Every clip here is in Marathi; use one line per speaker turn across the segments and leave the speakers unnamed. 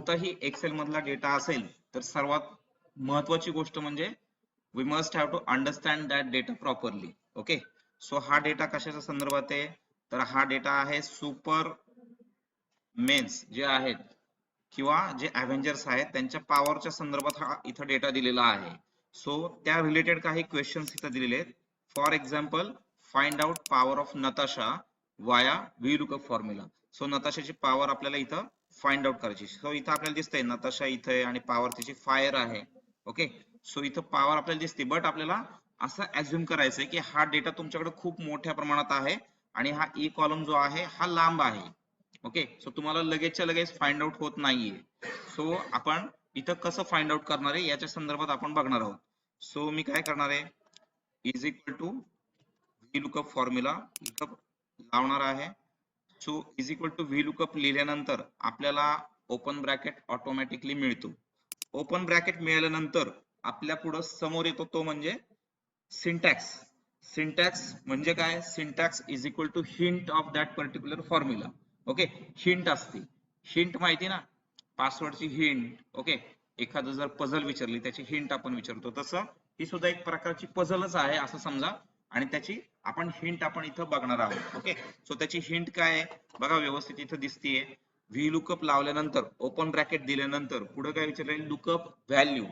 कोणताही एक्सेल मधला डेटा असेल तर सर्वात महत्वाची गोष्ट म्हणजे we must have to understand that data properly. Okay, so हा डेटा कशाच्या संदर्भात आहे, तर हा डेटा आहे सुपर मेन्स जे आहेत किंवा जे अव्हेंजर्स आहेत त्यांच्या पॉवरच्या संदर्भात हा इथं डेटा दिलेला आहे. सो त्या रिलेटेड काही क्वेश्चन्स इथं दिलेले आहेत. For example, find out power of Natasha via V lookup formula. So नताशाची पॉवर आपल्याला इथं फाइंड आउट करायची. सो इथं आपल्याला दिसतंय नताशा इथं आहे आणि पॉवर तिची फायर आहे. ओके, सो इथं पॉवर आपल्याला दिसते, बट आपल्याला असं अज्युम करायचंय की हा डेटा तुमच्याकडे खूप मोठ्या प्रमाणात आहे आणि हा ई कॉलम जो आहे हा लांब आहे. ओके, सो तुम्हाला लगेचच्या लगेच फाइंड आउट होत नाहीये. सो आपण इथं कसं फाइंड आउट करणार आहे याच्या संदर्भात आपण बघणार आहोत. सो मी काय करणार आहे, is equal to V lookup formula इथं लावणार आहे. So is equal to V lookup लिहिल्यानंतर आपल्याला ओपन ब्रॅकेट ऑटोमॅटिकली मिळतो. ओपन ब्रॅकेट मिळाल्यानंतर आपल्या पुढे समोर येतो तो म्हणजे सिंटॅक्स. सिंटॅक्स म्हणजे काय, syntax is equal to hint of that particular formula. Okay, hint असते, हिंट माहिती ना, पासवर्डची हिंट. ओके, एखादं जर पझल विचारली त्याची हिंट आपण विचारतो, तसं ही सुद्धा एक प्रकारची पझलच आहे असं समजा, आणि त्याची आपण हिंट आपण इथं बघणार आहोत. ओके, सो त्याची हिंट काय आहे बघा, व्यवस्थित इथं दिसतीये. व्ही लुकअप लावल्यानंतर ओपन ब्रॅकेट दिल्यानंतर पुढे काय विचारलंय, लुकअप व्हॅल्यू.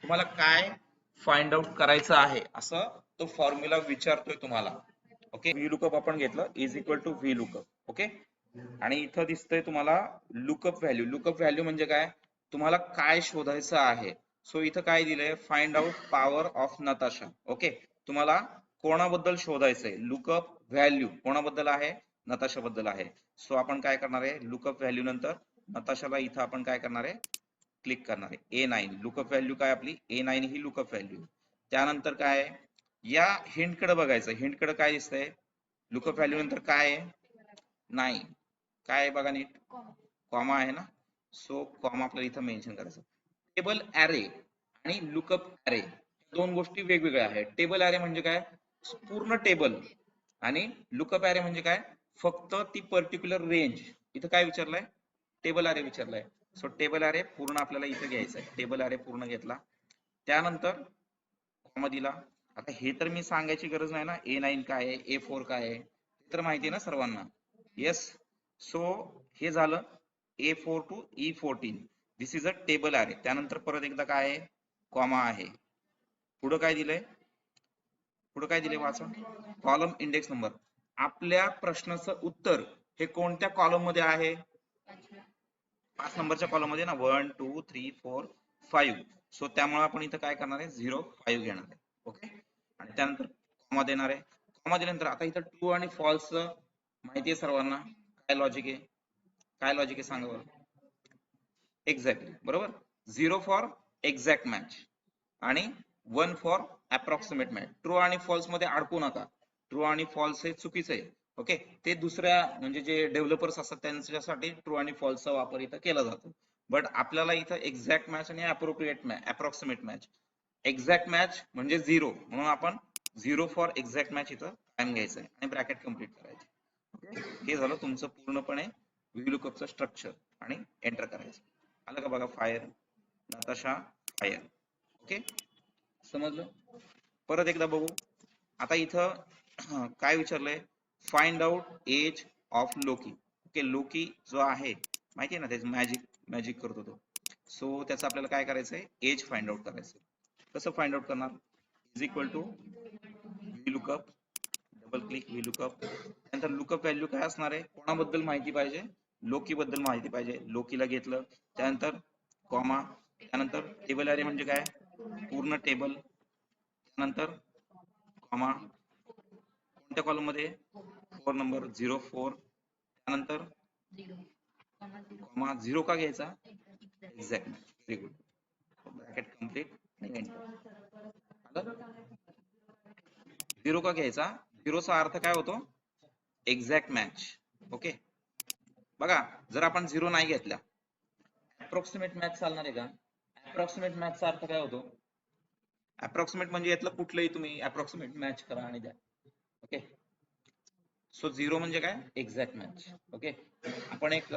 तुम्हाला काय फाइंड आउट करायचं आहे असं तो फॉर्म्युला विचारतोय तुम्हाला. ओके, व्ही लुकअप आपण घेतलं, is equal to V lookup. Okay, आणि इथं दिसतंय तुम्हाला लुकअप व्हॅल्यू. लुकअप व्हॅल्यू म्हणजे काय, तुम्हाला काय शोधायचं आहे. सो इथं काय दिलंय, find out power of Natasha. Okay, तुम्हाला कोणाबद्दल शोधायचंय, लुकअप व्हॅल्यू कोणाबद्दल आहे, नताशाबद्दल आहे. सो आपण काय करणार आहे, लुकअप व्हॅल्यू नंतर नताशाला इथं आपण काय करणार आहे, क्लिक करणार आहे. A9 लुकअप व्हॅल्यू काय आपली, A9 ही लुकअप व्हॅल्यू. त्यानंतर काय, या हिंट कडे बघायचं. हिंट कडे काय दिसतंय, लुकअप व्हॅल्यू नंतर काय आहे, नाही काय आहे बघा नीट, कॉमा आहे ना. सो कॉमा आपल्याला इथं मेन्शन करायचं. टेबल ॲरे आणि लुकअप ॲरे दोन गोष्टी वेगवेगळ्या आहेत. टेबल ॲरे म्हणजे काय, पूर्ण टेबल, आणि लुकअप ॲरे म्हणजे काय, फक्त ती पर्टिक्युलर रेंज. इथं काय विचारलंय, टेबल ॲरे विचारलाय. सो टेबल ॲरे पूर्ण आपल्याला इथं घ्यायचं आहे. टेबल ॲरे पूर्ण घेतला, त्यानंतर कॉमा दिला. आता हे तर मी सांगायची गरज नाही ना, A9 काय आहे, A4 काय आहे, तर माहिती आहे ना सर्वांना. येस, सो हे झालं A4 to E14. This is a table array. त्यानंतर परत एकदा काय आहे, कॉमा आहे. पुढं काय दिलंय, पुढं काय दिले वाचा, कॉलम इंडेक्स नंबर. आपल्या प्रश्नाचं उत्तर हे कोणत्या कॉलम मध्ये आहे, 5 नंबरच्या कॉलम मध्ये ना, 1 2 3 4 5. सो त्यामुळे आपण इथं काय करणार आहे, 05 घेणार आहे. ओके, आणि त्यानंतर कॉमा देणार आहे. कॉमा दिल्यानंतर आता इथं ट्रू आणि फॉल्स माहिती आहे सर्वांना, काय लॉजिक आहे, काय लॉजिक आहे सांगा बरं. एक्झॅक्टली बरोबर, 0 फॉर एक्झॅक्ट मॅच आणि 1 फॉर अप्रॉक्सिमेट मॅच. ट्रू आणि फॉल्स मध्ये अडकू नका, ट्रू आणि फॉल्स हे चुकीचं आहे. ओके, ते दुसऱ्या म्हणजे जे डेव्हलपर्स असतात त्यांच्यासाठी ट्रू आणि फॉल्सचा वापर इथं केला जातो. बट आपल्याला इथं एक्झॅक्ट मॅच आणि appropriate match, approximate match. Exact match म्हणजे 0, म्हणून आपण 0 फॉर एक्झॅक्ट मॅच इथं टाइम घ्यायचं आहे आणि ब्रॅकेट कम्प्लीट करायचं. ओके, हे झालं तुमचं पूर्णपणे व्हीलुकअपचं स्ट्रक्चर, आणि एंटर करायचं. आलं का बघा, फायर नताशा फायर. ओके, समजलं. परत एकदा बघू. आता इथं काय विचारलंय, फाइंड आउट एज ऑफ लोकी. ओके, लोकी जो आहे माहिती आहे ना, त्याचं मॅजिक करतो तो. सो त्याचं आपल्याला काय करायचंय, एज फाइंड आउट करायचं. कसं फाइंड आउट करणार, is equal to V lookup, double click V lookup. नंतर लुकअप व्हॅल्यू काय असणार आहे, कोणाबद्दल माहिती पाहिजे, लोकी बद्दल माहिती पाहिजे. लोकीला घेतलं, त्यानंतर कॉमा, त्यानंतर टेबल ॲरे म्हणजे काय, पूर्ण टेबल, त्यानंतर कॉमा, कोणत्या कॉलम मध्ये, 4 नंबर 04. त्यानंतर कॉमा, 0 का घ्यायचा, exact. Very good, bracket complete. 0 का घ्यायचा, 0चा अर्थ काय होतो, एक्झॅक्ट मॅच. ओके, बघा जर आपण 0 नाही घेतला, अप्रॉक्सिमेट मॅच चालणार आहे का, अप्रॉक्सिमेट मॅचचा अर्थ काय होतो, अप्रॉक्सिमेट म्हणजे यातलं कुठलंही तुम्ही अप्रॉक्सिमेट मॅच करा आणि द्या. ओके, सो 0 म्हणजे काय, एक्झॅक्ट मॅच. ओके, आपण एक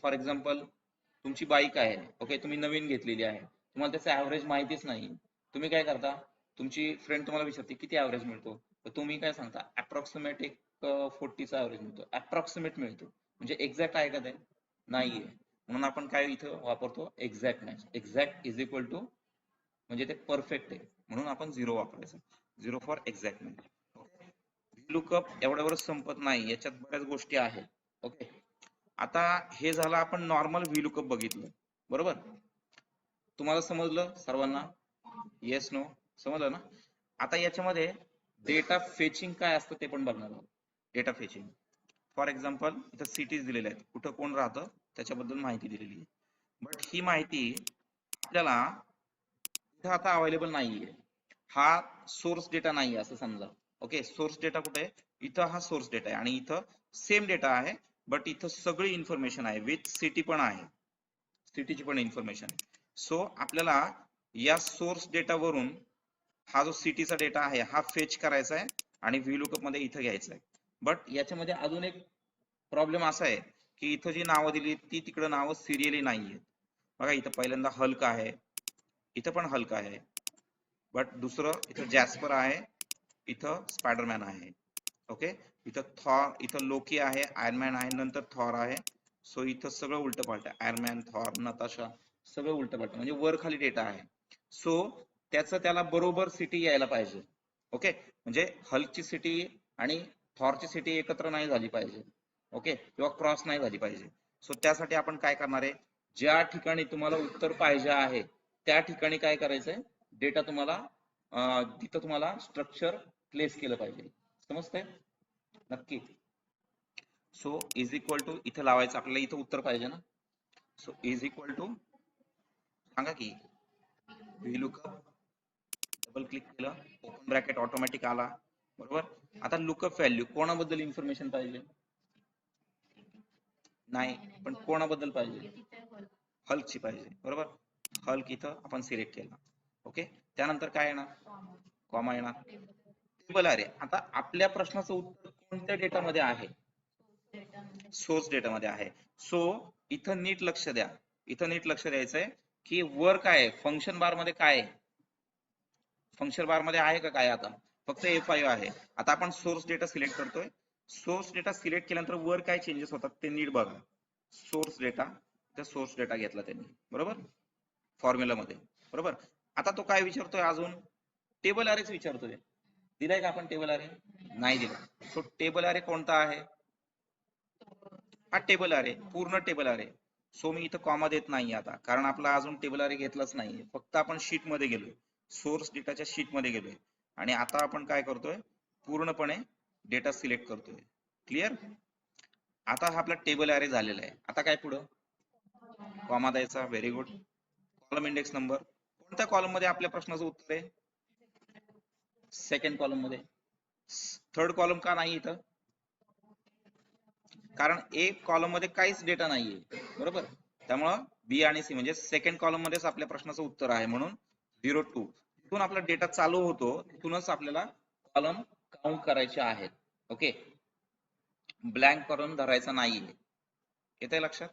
फॉर एक्झाम्पल तुमची बाईक आहे, ओके, तुम्ही नवीन घेतलेली आहे, तुम्हाला त्याचा ऍव्हरेज माहितीच नाही, तुम्ही काय करता, तुमची फ्रेंड तुम्हाला विचारते किती ऍव्हरेज मिळतो, तर तुम्ही काय सांगता, अप्रॉक्सिमेट एक 40चा ऍव्हरेज मिळतो, अप्रॉक्सिमेट मिळतो, म्हणजे एक्झॅक्ट आहे का ते नाहीये, म्हणून आपण काय इथं वापरतो, exact match. Exact is equal to म्हणजे ते परफेक्ट आहे, म्हणून आपण 0 वापरायचं, 0 फॉर एक्झॅक्ट मॅच. लुकअप एवढ्यावर संपत नाही, याच्यात बऱ्याच गोष्टी आहेत. ओके, आता हे झालं आपण नॉर्मल व्हीलुकअप बघितलं, बरोबर, तुम्हाला समजलं सर्वांना, येस नो, समजलं ना. आता याच्यामध्ये डेटा फेचिंग काय असतं ते पण बघणार आहोत. डेटा फेचिंग फॉर एक्झाम्पल इथं सिटीज दिलेल्या आहेत, कुठं कोण राहतं त्याच्याबद्दल माहिती दिलेली आहे, बट ही माहिती आपल्याला इथं आता अवेलेबल नाहीये, हा सोर्स डेटा नाही असं समजा. ओके, सोर्स डेटा कुठे आहे, इथं हा सोर्स डेटा आहे आणि इथं सेम डेटा आहे, बट इथं सगळी इन्फॉर्मेशन आहे, विथ सिटी पण आहे, सिटीची पण इन्फॉर्मेशन आहे. सो आपल्याला या सोर्स डेटा वरून हा जो सिटीचा डेटा आहे हा फेच करायचा आहे आणि व्हीलुकअप मध्ये इथं घ्यायचा आहे. बट याच्यामध्ये अजून एक प्रॉब्लेम असा आहे की इथं जी नावं दिली ती तिकडं नावं सिरियली नाहीये. बघा इथं पहिल्यांदा हल्क आहे, इथं पण हल्क आहे, बट दुसरं इथं जॅस्पर आहे, इथं स्पायडरमॅन आहे. ओके, इथं थॉर, इथं लोकी आहे, आयर्नमॅन आहे, नंतर थॉर आहे. सो इथं सगळं उलट पालट, आयर्नमॅन, थॉर, नताशा सगळं उलट पालट, म्हणजे वर खाली डेटा आहे. सो त्याचं त्याला बरोबर सिटी यायला पाहिजे. ओके, म्हणजे हल्कची सिटी आणि थॉरची सिटी एकत्र नाही झाली पाहिजे, ओके, किंवा क्रॉस नाही झाली पाहिजे. सो त्यासाठी आपण काय करणार आहे, ज्या ठिकाणी तुम्हाला उत्तर पाहिजे आहे त्या ठिकाणी काय करायचंय, डेटा तुम्हाला तिथं तुम्हाला स्ट्रक्चर प्लेस केलं पाहिजे. समजतंय नक्की. सो इज इक्वल टू इथं लावायचं आपल्याला, इथं उत्तर पाहिजे ना. सो इज इक्वल टू सांगा की व्हीलुकअप, डबल क्लिक केलं, ओपन ब्रॅकेट ऑटोमॅटिक आला, बरोबर. आता लुकअप व्हॅल्यू कोणाबद्दल इन्फॉर्मेशन पाहिजे, नाही, पण कोणाबद्दल पाहिजे, हल्कची पाहिजे, बरोबर. हल्क इथं आपण सिलेक्ट केला, ओके. त्यानंतर काय येणार, कॉमा येणार, टेबल अरे. आता आपल्या प्रश्नाचं उत्तर कोणत्या डेटामध्ये आहे, सोर्स डेटामध्ये आहे. सो इथं नीट लक्ष द्या, इथं नीट लक्ष द्यायचंय की वर काय आहे, फंक्शन बार मध्ये काय आहे, फंक्शन बार मध्ये आहे का काय, आता फक्त F5 आहे. आता आपण सोर्स डेटा सिलेक्ट करतोय, सोर्स डेटा सिलेक्ट केल्यानंतर वर काय चेंजेस होतात ते नीट बघा. सोर्स डेटा, तर सोर्स डेटा घेतला त्यांनी, बरोबर, फॉर्म्युला मध्ये, बरोबर. आता तो काय विचारतोय, अजून टेबल अरेच विचारतोय, दिलाय का आपण टेबल अरे, नाही दिला. सो टेबल अरे कोणता आहे, हा टेबल अरे, पूर्ण टेबल अरे. सो मी इथं कॉमा देत नाही आता, कारण आपला अजून टेबल अरे घेतलाच नाहीये, फक्त आपण शीट मध्ये गेलोय, सोर्स डेटाच्या शीट मध्ये गेलोय आणि आता आपण काय करतोय, पूर्णपणे डेटा सिलेक्ट करतोय. क्लिअर. आता हा आपला टेबल अरे झालेला आहे. आता काय पुढं, कॉमा द्यायचा, very good. Column index number, कोणत्या कॉलम मध्ये आपल्या प्रश्नाचं उत्तर आहे, सेकंड कॉलम मध्ये. थर्ड कॉलम का नाही इथं, कारण एक कॉलम मध्ये काहीच डेटा नाहीये, बरोबर. त्यामुळं बी आणि सी म्हणजे सेकंड कॉलम मध्येच आपल्या प्रश्नाचं उत्तर आहे, म्हणून 02. तिथून आपला डेटा चालू होतो, तिथूनच आपल्याला कॉलम काउंट करायचे आहेत. ओके, ब्लँक करून धरायचा नाहीये. येतंय लक्षात.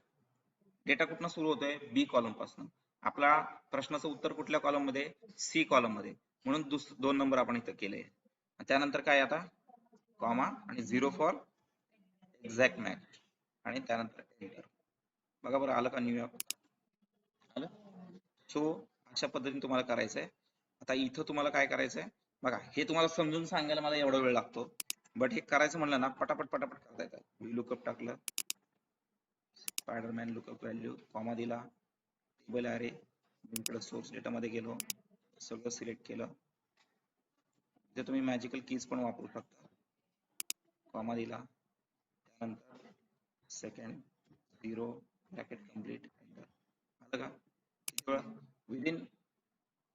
डेटा कुठनं सुरू होतोय, बी कॉलम पासून. आपला प्रश्नाचं उत्तर कुठल्या कॉलम मध्ये, सी कॉलम मध्ये, म्हणून 2 नंबर आपण इथं केले. त्यानंतर काय आता, कॉमा आणि 0 फॉर एक्झॅक्ट मॅच आणि त्यानंतर एंटर. बघा बरं आलं का न्यूयॉर्क, आलं. सो अशा पद्धतीने तुम्हाला करायचंय. आता इथं तुम्हाला काय करायचंय बघा, हे तुम्हाला समजून सांगायला मला एवढा वेळ लागतो, बट हे करायचं म्हणलं ना पटापट पटापट करता येतं. लुकअप टाकलं, स्पायडरमॅन लुकअप व्हॅल्यू, कॉमा दिला, टेबल अरे, इकडे सोर्स डेटा मध्ये गेलो, सगळं सिलेक्ट केलं. ते तुम्ही मॅजिकल कीज पण वापरू शकता. कॉमा दिला, त्यानंतर सेकंड 0 ब्रॅकेट कंप्लीट, आलं का. किती वेळ, विदिन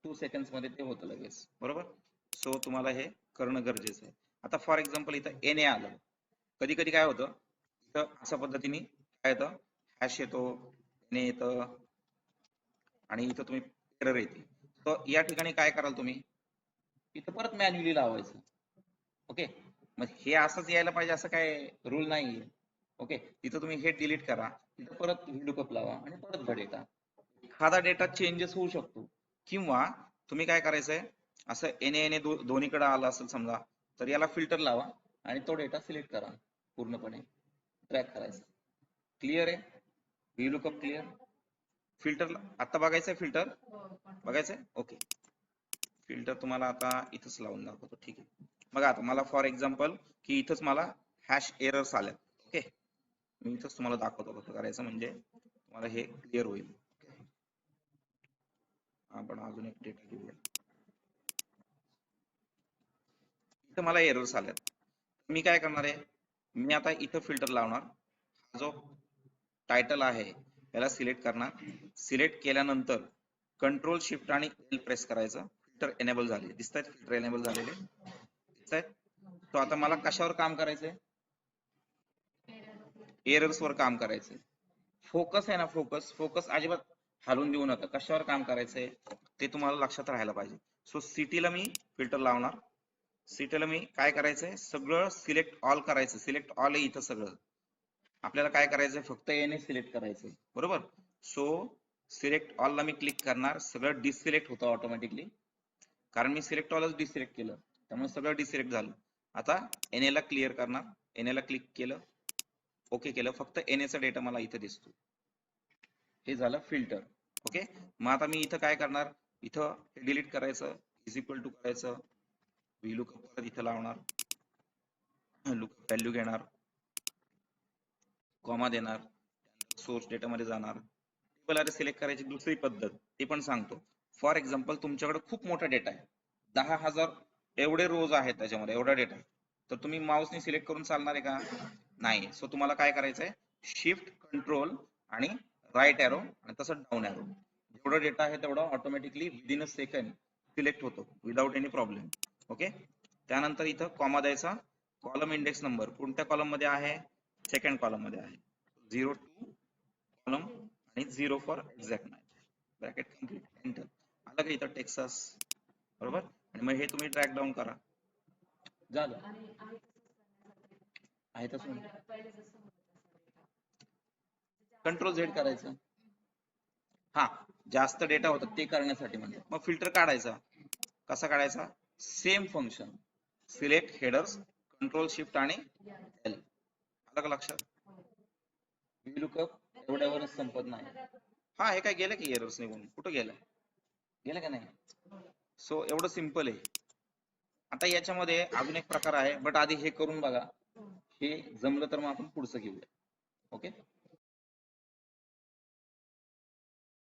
2 सेकंड्स मध्ये ते होतं लगेच, बरोबर. सो तुम्हाला हे करणं गरजेचं आहे. आता फॉर एक्झाम्पल इथं एन आलं, कधी कधी काय होतं, इथं अशा पद्धतीने काय येतं, हॅश येतो, एन येतं आणि इथं तुम्ही एरर येते. तर या ठिकाणी काय कराल तुम्ही, इथं परत मॅन्युअली लावायचं. ओके, मग हे असंच यायला पाहिजे असं काय रूल नाहीये. ओके, तिथं तुम्ही हे डिलीट करा, तिथं परत VLOOKUP लावा आणि परत भर डेटा. एखादा डेटा चेंजेस होऊ शकतो, किंवा तुम्ही काय करायचंय, असं एने दोन्हीकडे आलं असेल समजा, तर याला फिल्टर लावा आणि तो डेटा सिलेक्ट करा, पूर्णपणे ट्रॅक करायचा. क्लिअर आहे? VLOOKUP clear? फिल्टर आता बघायचंय, फिल्टर बघायचंय. ओके, फिल्टर तुम्हाला आता इथंच लावून दाखवतो. ठीक आहे, बघा आता मला फॉर एक्झाम्पल की इथंच मला हॅश एरर्स आल्यात. ओके, मी इथंच तुम्हाला दाखवतो कसं करायचं, म्हणजे तुम्हाला हे क्लिअर होईल. आपण अजून एक डेटा घेऊया. इथं मला एरर्स आल्यात. मी काय करणार आहे, मी आता इथं फिल्टर लावणार. जो टायटल आहे याला सिलेक्ट करणार. सिलेक्ट केल्यानंतर कंट्रोल शिफ्ट आणि एल प्रेस करायचं. फिल्टर एनेबल झाले, दिसतात फिल्टर एनेबल झालेले दिसतात. तो आता मला कशावर काम करायचंय, एरर्स वर काम करायचंय. फोकस आहे ना, फोकस अजिबात हलवून देऊ नका. कशावर काम करायचंय ते तुम्हाला लक्षात राहायला पाहिजे. सो सिटीला मी फिल्टर लावणार. सिटीला मी काय करायचंय, सगळं सिलेक्ट ऑल करायचं. सिलेक्ट ऑल आहे इथं सगळं. आपल्याला काय करायचंय, फक्त एने सिलेक्ट करायचंय, बरोबर. सो सिलेक्ट ऑल ला मी क्लिक करणार. सगळं डिसिलेक्ट होतं ऑटोमॅटिकली, कारण मी सिलेक्ट ऑलच डिसिलेक्ट केलं, त्यामुळे सगळं डिसिलेक्ट झालं. आता एनए ला क्लिअर करणार. एनए ला क्लिक केलं, ओके केलं. फक्त एनए चा डेटा मला इथं दिसतो. हे झालं फिल्टर. ओके, मग आता मी इथं काय करणार, इथं हे डिलीट करायचं, इज इक्वल टू करायचं, VLOOKUP परत इथं लावणार, लुकअप व्हॅल्यू घेणार, कॉमा देणार, सोर्स डेटा मध्ये जाणार. टेबल अरे सिलेक्ट करायची दुसरी पद्धत ते पण सांगतो. फॉर एक्झाम्पल तुमच्याकडे खूप मोठा डेटा आहे, 10,000 एवढे रोज आहेत त्याच्यामध्ये, एवढा डेटा, तर तुम्ही माऊसने सिलेक्ट करून चालणार आहे का, नाही. सो तुम्हाला काय करायचंय, शिफ्ट कंट्रोल आणि राईट एरो आणि तसं डाऊन एरो. जेवढा डेटा आहे तेवढा automatically within a second select होतो विदाउट एनी प्रॉब्लेम. ओके, त्यानंतर इथं कॉमा द्यायचा. कॉलम इंडेक्स नंबर कोणत्या कॉलम मध्ये आहे, सेकंड कॉलम मध्ये आहे. 0 to कॉलम आणि 0 for exact match. Bracket complete, enter. आलं का इथं टेक्सास, बरोबर. आणि मग हे तुम्ही ड्रॅग डाऊन करा, झालं. आहे तसं कंट्रोल झेड करायचं. हा, जास्त डेटा होता ते करण्यासाठी म्हणजे. मग फिल्टर काढायचा. कसा काढायचा, same function, select headers, control shift आणि एल. आलं का लक्षात. VLOOKUP एवढ्यावरच संपत नाही. हा, हे काय गेलं की एरर्स निघून, कुठं गेलं, गेलं का नाही. सो एवढं सिंपल आहे. आता याच्यामध्ये अजून एक प्रकार आहे, बट आधी हे करून बघा. हे जमलं तर मग आपण पुढचं घेऊया. ओके.